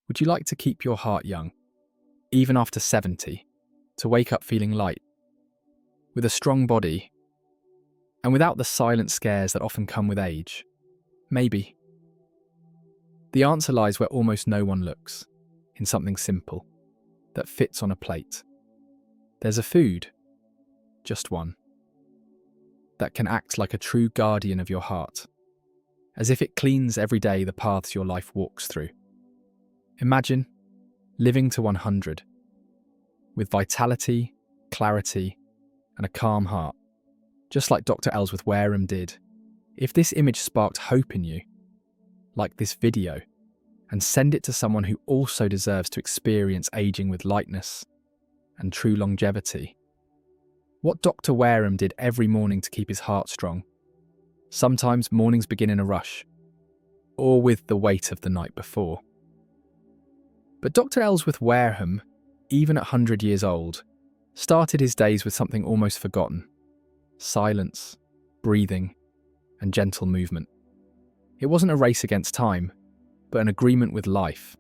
Would you like to keep your heart young, even after 70, to wake up feeling light, with a strong body, and without the silent scares that often come with age? Maybe. The answer lies where almost no one looks, in something simple, that fits on a plate. There's a food, just one, that can act like a true guardian of your heart, as if it cleans every day the paths your life walks through. Imagine living to 100, with vitality, clarity, and a calm heart, just like Dr. Ellsworth Wareham did. If this image sparked hope in you, like this video, and send it to someone who also deserves to experience aging with lightness and true longevity. What Dr. Wareham did every morning to keep his heart strong. Sometimes mornings begin in a rush, or with the weight of the night before. But Dr. Ellsworth Wareham, even at 100 years old, started his days with something almost forgotten: silence, breathing, and gentle movement. It wasn't a race against time, but an agreement with life.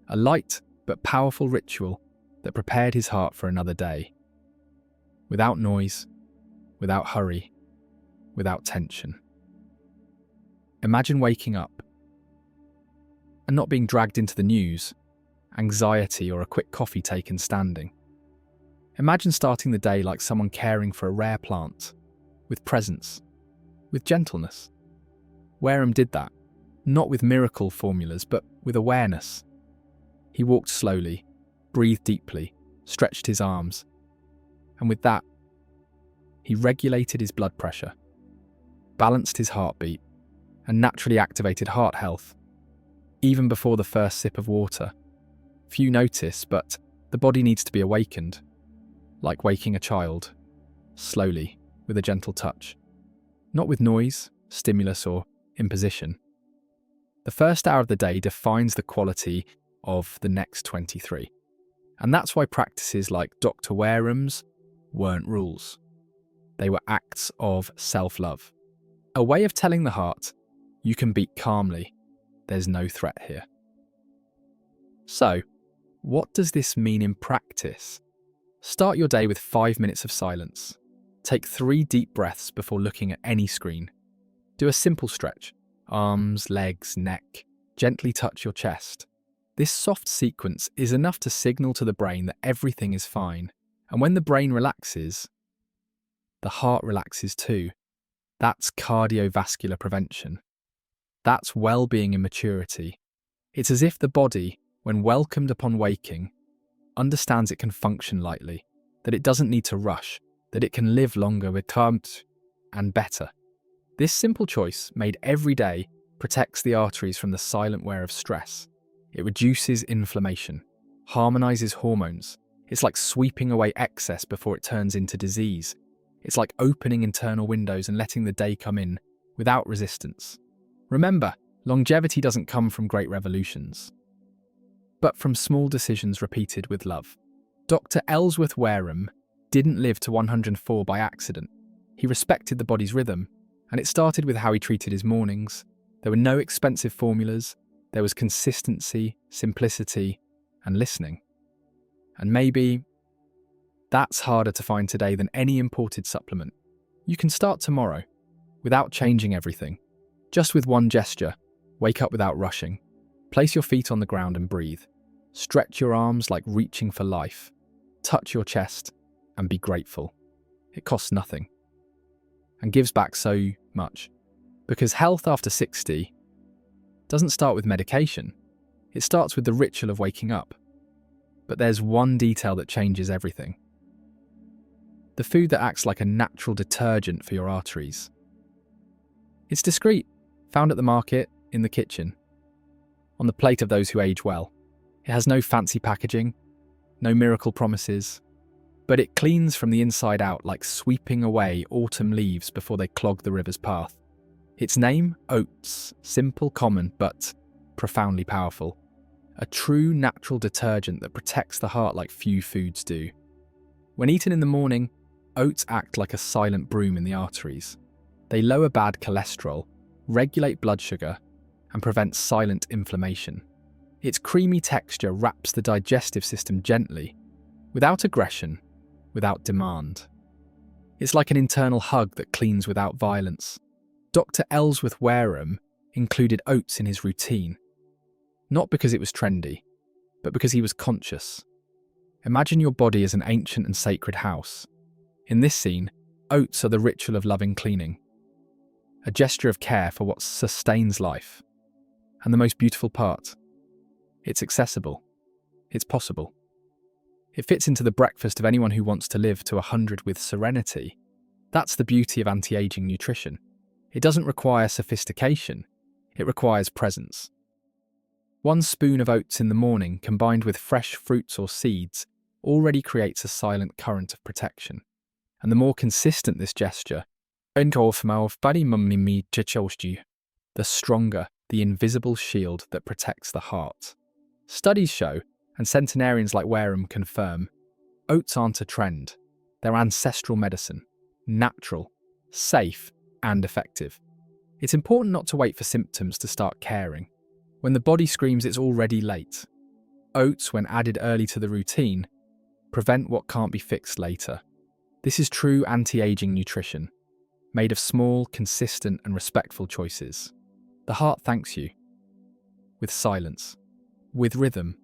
A light but powerful ritual that prepared his heart for another day. Without noise, without hurry, without tension. Imagine waking up and not being dragged into the news, anxiety, or a quick coffee taken standing. Imagine starting the day like someone caring for a rare plant, with presence, with gentleness. Wareham did that, not with miracle formulas, but with awareness. He walked slowly, breathed deeply, stretched his arms, and with that, he regulated his blood pressure, balanced his heartbeat, and naturally activated heart health, even before the first sip of water. Few notice, but the body needs to be awakened, like waking a child, slowly, with a gentle touch, not with noise, stimulus, or imposition. The first hour of the day defines the quality of the next 23. And that's why practices like Dr. Wareham's weren't rules. They were acts of self-love. A way of telling the heart, you can beat calmly. There's no threat here. So, what does this mean in practice? Start your day with 5 minutes of silence. Take 3 deep breaths before looking at any screen. Do a simple stretch. Arms, legs, neck. Gently touch your chest. This soft sequence is enough to signal to the brain that everything is fine. And when the brain relaxes, the heart relaxes too. That's cardiovascular prevention. That's well-being in maturity. It's as if the body, when welcomed upon waking, understands it can function lightly, that it doesn't need to rush, that it can live longer with calmth and better. This simple choice, made every day, protects the arteries from the silent wear of stress. It reduces inflammation, harmonizes hormones. It's like sweeping away excess before it turns into disease. It's like opening internal windows and letting the day come in without resistance. Remember, longevity doesn't come from great revolutions, but from small decisions repeated with love. Dr. Ellsworth Wareham didn't live to 104 by accident. He respected the body's rhythm, and it started with how he treated his mornings. There were no expensive formulas. There was consistency, simplicity, and listening. And maybe that's harder to find today than any imported supplement. You can start tomorrow, without changing everything. Just with one gesture, wake up without rushing. Place your feet on the ground and breathe. Stretch your arms like reaching for life. Touch your chest and be grateful. It costs nothing and gives back so much. Because health after 60 doesn't start with medication. It starts with the ritual of waking up. But there's one detail that changes everything. The food that acts like a natural detergent for your arteries. It's discreet, found at the market, in the kitchen, on the plate of those who age well. It has no fancy packaging, no miracle promises, but it cleans from the inside out like sweeping away autumn leaves before they clog the river's path. Its name, oats, simple, common, but profoundly powerful. A true natural detergent that protects the heart like few foods do. When eaten in the morning, oats act like a silent broom in the arteries. They lower bad cholesterol, regulate blood sugar, and prevent silent inflammation. Its creamy texture wraps the digestive system gently, without aggression, without demand. It's like an internal hug that cleans without violence. Dr. Ellsworth Wareham included oats in his routine, not because it was trendy, but because he was conscious. Imagine your body as an ancient and sacred house. In this scene, oats are the ritual of loving cleaning, a gesture of care for what sustains life. And the most beautiful part, it's accessible. It's possible. It fits into the breakfast of anyone who wants to live to 100 with serenity. That's the beauty of anti-aging nutrition. It doesn't require sophistication. It requires presence. 1 spoon of oats in the morning combined with fresh fruits or seeds already creates a silent current of protection. And the more consistent this gesture, the stronger the invisible shield that protects the heart. Studies show, and centenarians like Wareham confirm, oats aren't a trend. They're ancestral medicine, natural, safe, and effective. It's important not to wait for symptoms to start caring. When the body screams it's already late. Oats, when added early to the routine, prevent what can't be fixed later. This is true anti-aging nutrition, made of small, consistent, and respectful choices. The heart thanks you. With silence, with rhythm,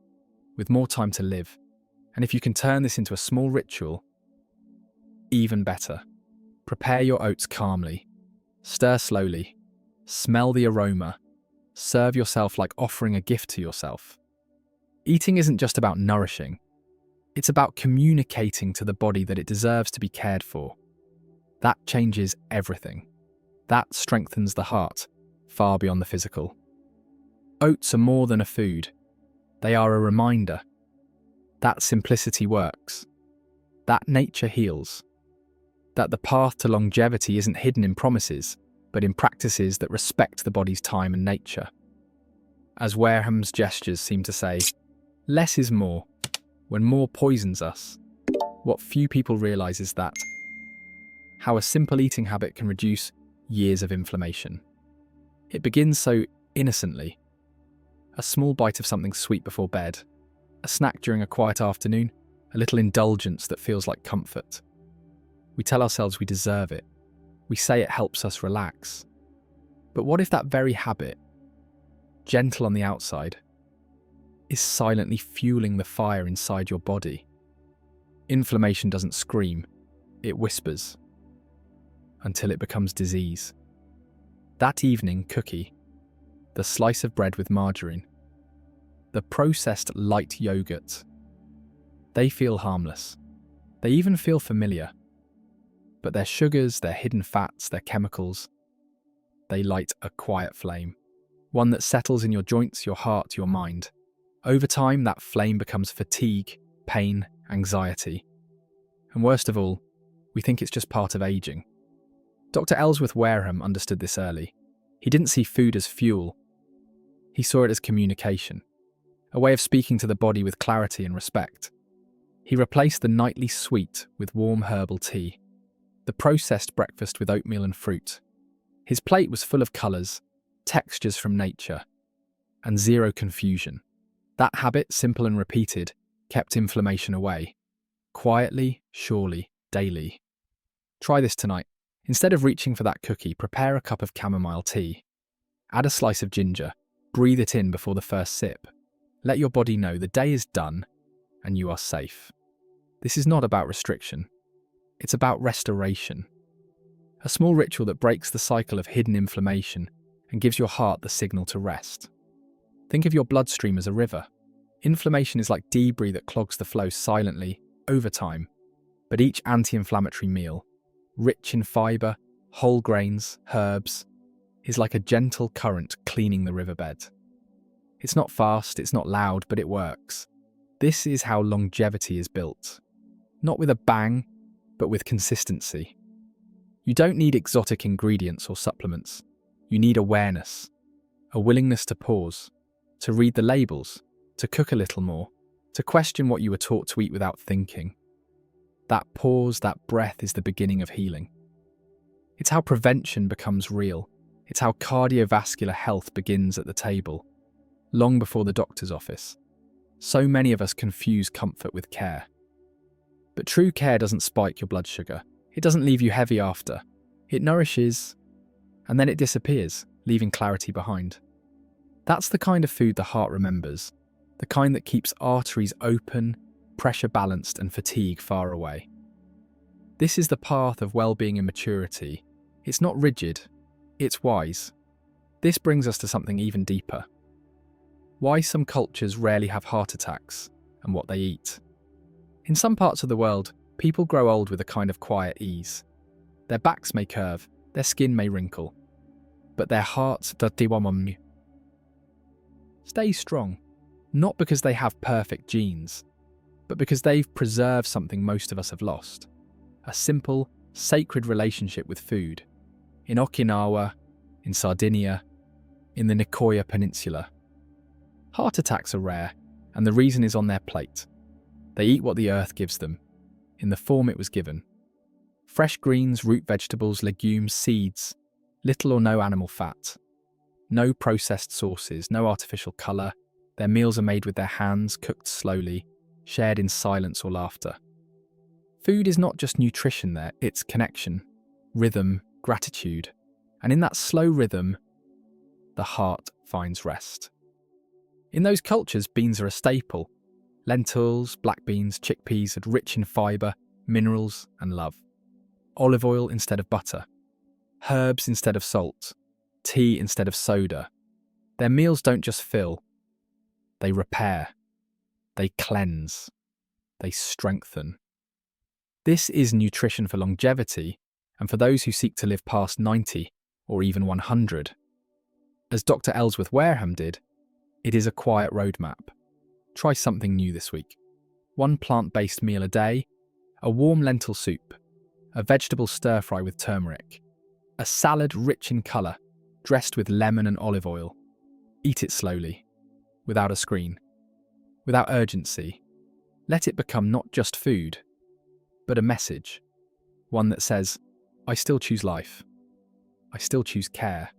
with more time to live. And if you can turn this into a small ritual, even better. Prepare your oats calmly. Stir slowly. Smell the aroma. Serve yourself like offering a gift to yourself. Eating isn't just about nourishing. It's about communicating to the body that it deserves to be cared for. That changes everything. That strengthens the heart, far beyond the physical. Oats are more than a food. They are a reminder. That simplicity works. That nature heals. That the path to longevity isn't hidden in promises, but in practices that respect the body's time and nature. As Wareham's gestures seem to say, less is more. When more poisons us, what few people realise is that how a simple eating habit can reduce years of inflammation. It begins so innocently. A small bite of something sweet before bed, a snack during a quiet afternoon, a little indulgence that feels like comfort. We tell ourselves we deserve it. We say it helps us relax. But what if that very habit, gentle on the outside, is silently fueling the fire inside your body? Inflammation doesn't scream, it whispers, until it becomes disease. That evening cookie, the slice of bread with margarine, the processed light yogurt, they feel harmless. They even feel familiar. But their sugars, their hidden fats, their chemicals, they light a quiet flame, one that settles in your joints, your heart, your mind. Over time, that flame becomes fatigue, pain, anxiety. And worst of all, we think it's just part of aging. Dr. Ellsworth Wareham understood this early. He didn't see food as fuel. He saw it as communication, a way of speaking to the body with clarity and respect. He replaced the nightly sweet with warm herbal tea, the processed breakfast with oatmeal and fruit. His plate was full of colours, textures from nature, and zero confusion. That habit, simple and repeated, kept inflammation away. Quietly, surely, daily. Try this tonight. Instead of reaching for that cookie, prepare a cup of chamomile tea. Add a slice of ginger. Breathe it in before the first sip. Let your body know the day is done and you are safe. This is not about restriction. It's about restoration. A small ritual that breaks the cycle of hidden inflammation and gives your heart the signal to rest. Think of your bloodstream as a river. Inflammation is like debris that clogs the flow silently, over time. But each anti-inflammatory meal, rich in fibre, whole grains, herbs, is like a gentle current cleaning the riverbed. It's not fast, it's not loud, but it works. This is how longevity is built. Not with a bang, but with consistency. You don't need exotic ingredients or supplements. You need awareness, a willingness to pause, to read the labels, to cook a little more, to question what you were taught to eat without thinking. That pause, that breath is the beginning of healing. It's how prevention becomes real. It's how cardiovascular health begins at the table. long before the doctor's office. So many of us confuse comfort with care. But true care doesn't spike your blood sugar. It doesn't leave you heavy after. It nourishes, and then it disappears, leaving clarity behind. That's the kind of food the heart remembers, the kind that keeps arteries open, pressure balanced, and fatigue far away. This is the path of well-being and maturity. It's not rigid, it's wise. This brings us to something even deeper. Why some cultures rarely have heart attacks and what they eat. In some parts of the world, people grow old with a kind of quiet ease. Their backs may curve, their skin may wrinkle, but their hearts stay strong, not because they have perfect genes, but because they've preserved something most of us have lost. A simple, sacred relationship with food. In Okinawa, in Sardinia, in the Nicoya Peninsula. Heart attacks are rare, and the reason is on their plate. They eat what the earth gives them, in the form it was given. Fresh greens, root vegetables, legumes, seeds, little or no animal fat. No processed sauces, no artificial colour. Their meals are made with their hands, cooked slowly, shared in silence or laughter. Food is not just nutrition there, it's connection, rhythm, gratitude. And in that slow rhythm, the heart finds rest. In those cultures, beans are a staple. Lentils, black beans, chickpeas are rich in fibre, minerals, and love. Olive oil instead of butter. Herbs instead of salt. Tea instead of soda. Their meals don't just fill. They repair. They cleanse. They strengthen. This is nutrition for longevity and for those who seek to live past 90 or even 100. As Dr. Ellsworth Wareham did, it is a quiet roadmap. Try something new this week. One plant-based meal a day, a warm lentil soup, a vegetable stir-fry with turmeric, a salad rich in colour, dressed with lemon and olive oil. Eat it slowly, without a screen, without urgency. Let it become not just food, but a message. One that says, I still choose life. I still choose care.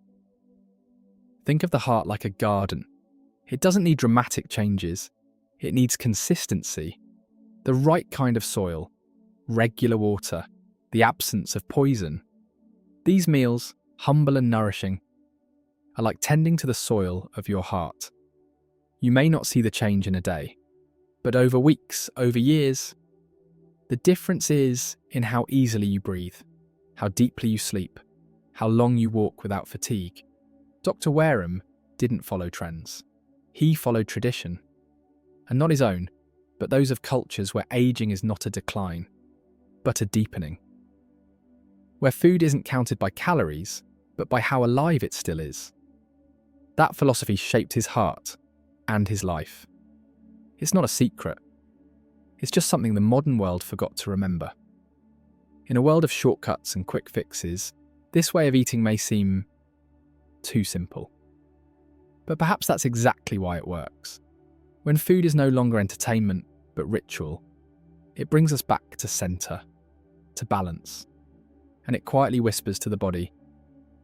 Think of the heart like a garden. It doesn't need dramatic changes. It needs consistency, the right kind of soil, regular water, the absence of poison. These meals, humble and nourishing, are like tending to the soil of your heart. You may not see the change in a day, but over weeks, over years, the difference is in how easily you breathe, how deeply you sleep, how long you walk without fatigue. Dr. Wareham didn't follow trends. He followed tradition, and not his own, but those of cultures where aging is not a decline, but a deepening. Where food isn't counted by calories, but by how alive it still is. That philosophy shaped his heart and his life. It's not a secret. It's just something the modern world forgot to remember. In a world of shortcuts and quick fixes, this way of eating may seem too simple. But perhaps that's exactly why it works. When food is no longer entertainment, but ritual, it brings us back to centre, to balance, and it quietly whispers to the body,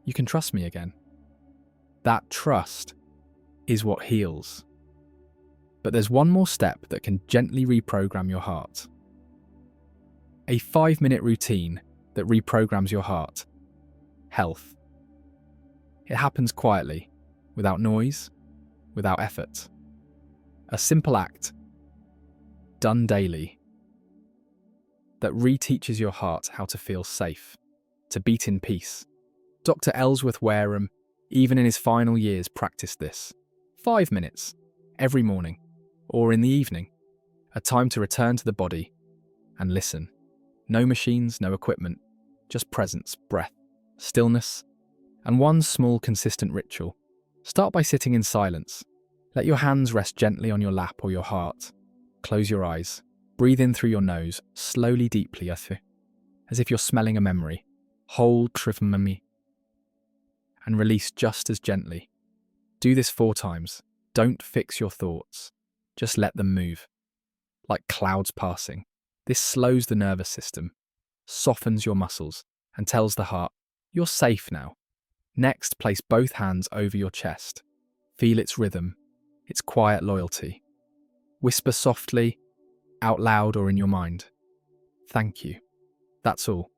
you can trust me again. That trust is what heals. But there's one more step that can gently reprogram your heart. A 5-minute routine that reprograms your heart. Health. It happens quietly, without noise, without effort. A simple act, done daily, that reteaches your heart how to feel safe, to beat in peace. Dr. Ellsworth Wareham, even in his final years, practiced this. 5 minutes, every morning, or in the evening, a time to return to the body and listen. No machines, no equipment, just presence, breath, stillness, and one small consistent ritual. Start by sitting in silence. Let your hands rest gently on your lap or your heart. Close your eyes. Breathe in through your nose, slowly, deeply, as if you're smelling a memory. Hold trivmami and release just as gently. Do this 4 times. Don't fix your thoughts. Just let them move. Like clouds passing. This slows the nervous system, softens your muscles, and tells the heart, you're safe now. Next, place both hands over your chest. Feel its rhythm. It's quiet loyalty. Whisper softly, out loud or in your mind. Thank you. That's all.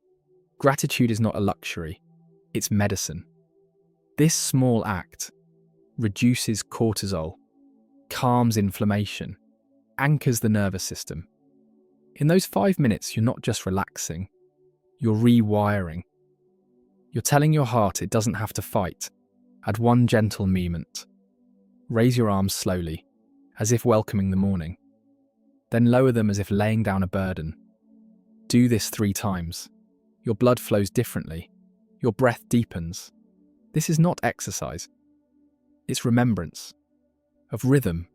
Gratitude is not a luxury. It's medicine. This small act reduces cortisol, calms inflammation, anchors the nervous system. In those 5 minutes, you're not just relaxing, you're rewiring. You're telling your heart it doesn't have to fight. Add one gentle movement. Raise your arms slowly, as if welcoming the morning. Then lower them as if laying down a burden. Do this 3 times. Your blood flows differently. Your breath deepens. This is not exercise. It's remembrance. Of rhythm.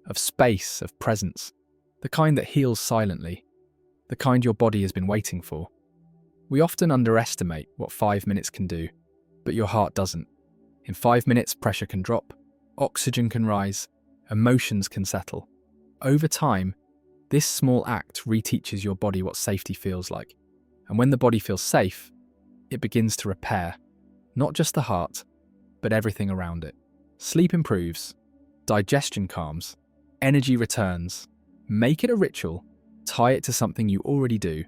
Of space. Of presence. The kind that heals silently. The kind your body has been waiting for. We often underestimate what 5 minutes can do, but your heart doesn't. In 5 minutes, pressure can drop, oxygen can rise, emotions can settle. Over time, this small act reteaches your body what safety feels like. And when the body feels safe, it begins to repair, not just the heart, but everything around it. Sleep improves, digestion calms, energy returns. Make it a ritual, tie it to something you already do.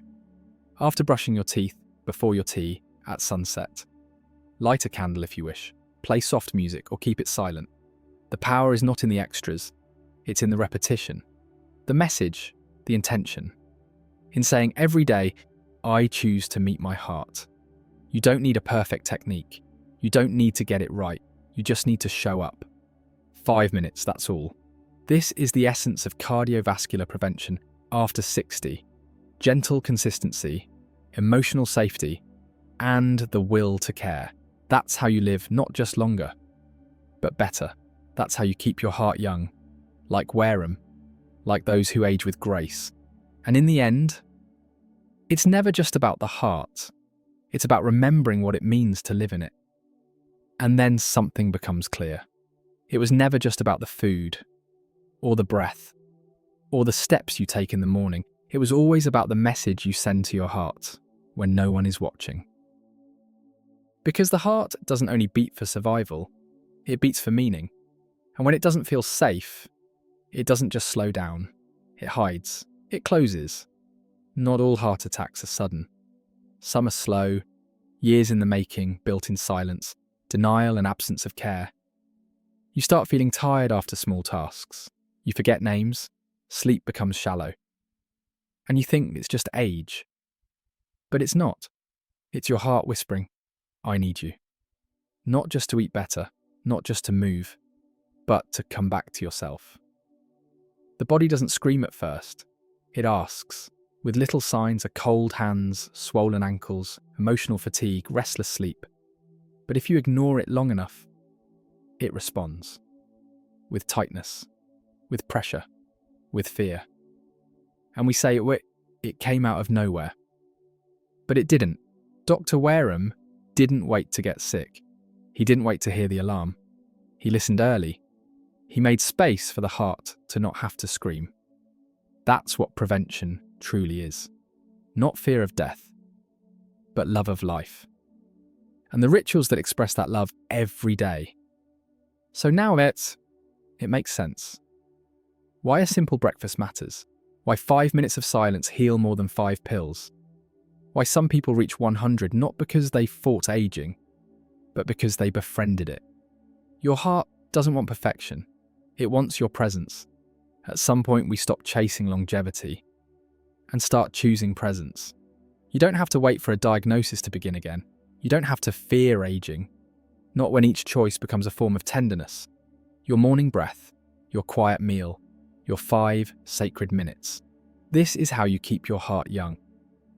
After brushing your teeth, before your tea, at sunset. Light a candle if you wish, play soft music or keep it silent. The power is not in the extras, it's in the repetition. The message, the intention. In saying every day, I choose to meet my heart. You don't need a perfect technique. You don't need to get it right. You just need to show up. 5 minutes, that's all. This is the essence of cardiovascular prevention after 60. Gentle consistency, emotional safety, and the will to care. That's how you live not just longer, but better. That's how you keep your heart young, like Wareham, like those who age with grace. And in the end, it's never just about the heart. It's about remembering what it means to live in it. And then something becomes clear. It was never just about the food, or the breath, or the steps you take in the morning. It was always about the message you send to your heart when no one is watching. Because the heart doesn't only beat for survival, it beats for meaning. And when it doesn't feel safe, it doesn't just slow down. It hides. It closes. Not all heart attacks are sudden. Some are slow, years in the making, built in silence, denial and absence of care. You start feeling tired after small tasks. You forget names. Sleep becomes shallow. And you think it's just age. But it's not. It's your heart whispering, I need you. Not just to eat better, not just to move, but to come back to yourself. The body doesn't scream at first. It asks, with little signs of cold hands, swollen ankles, emotional fatigue, restless sleep. But if you ignore it long enough, it responds. With tightness, with pressure, with fear. And we say it came out of nowhere. But it didn't. Dr. Wareham didn't wait to get sick. He didn't wait to hear the alarm. He listened early. He made space for the heart to not have to scream. That's what prevention truly is. Not fear of death, but love of life. And the rituals that express that love every day. So now it makes sense. Why a simple breakfast matters. Why 5 minutes of silence heal more than 5 pills. Why some people reach 100 not because they fought aging, but because they befriended it. Your heart doesn't want perfection. It wants your presence. At some point we stop chasing longevity and start choosing presence. You don't have to wait for a diagnosis to begin again. You don't have to fear aging. Not when each choice becomes a form of tenderness. Your morning breath, your quiet meal, your 5 sacred minutes. This is how you keep your heart young.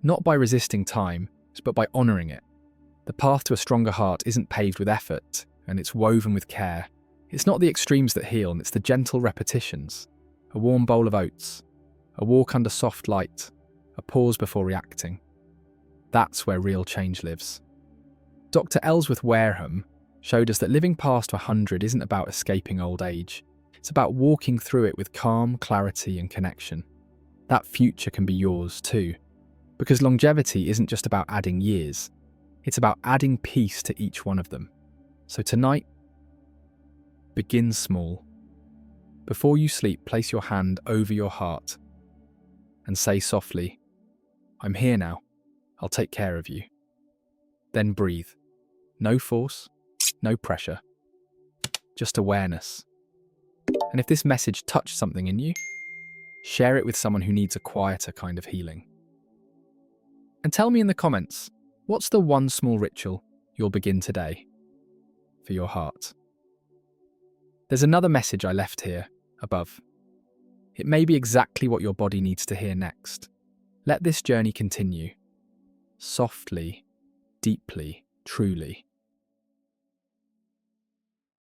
Not by resisting time, but by honouring it. The path to a stronger heart isn't paved with effort, and it's woven with care. It's not the extremes that heal, and it's the gentle repetitions. A warm bowl of oats, a walk under soft light, a pause before reacting. That's where real change lives. Dr. Ellsworth Wareham showed us that living past 100 isn't about escaping old age. It's about walking through it with calm, clarity, and connection. That future can be yours too. Because longevity isn't just about adding years. It's about adding peace to each one of them. So tonight, begin small. Before you sleep, place your hand over your heart and say softly, "I'm here now. I'll take care of you." Then breathe. No force, no pressure, just awareness. And if this message touched something in you, share it with someone who needs a quieter kind of healing. And tell me in the comments, what's the one small ritual you'll begin today for your heart? There's another message I left here above. It may be exactly what your body needs to hear next. Let this journey continue. Softly, deeply, truly.